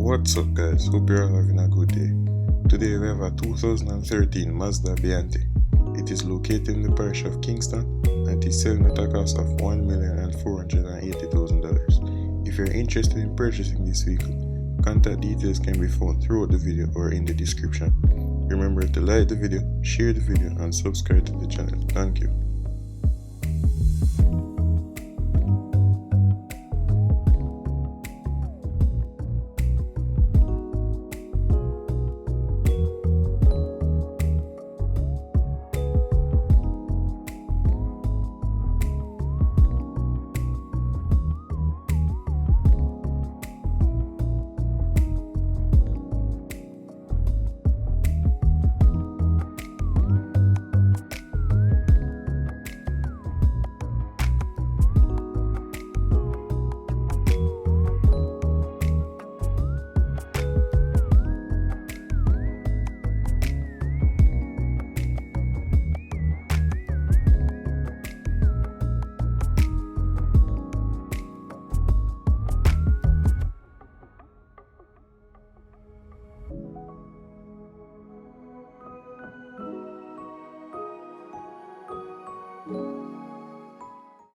What's up guys, hope you're all having a good day. Today we have a 2013 Mazda Biante. It is located in the parish of Kingston and it is selling at a cost of $1,480,000. If you're interested in purchasing this vehicle, contact details can be found throughout the video or in the description. Remember to like the video, share the video and subscribe to the channel. Thank you.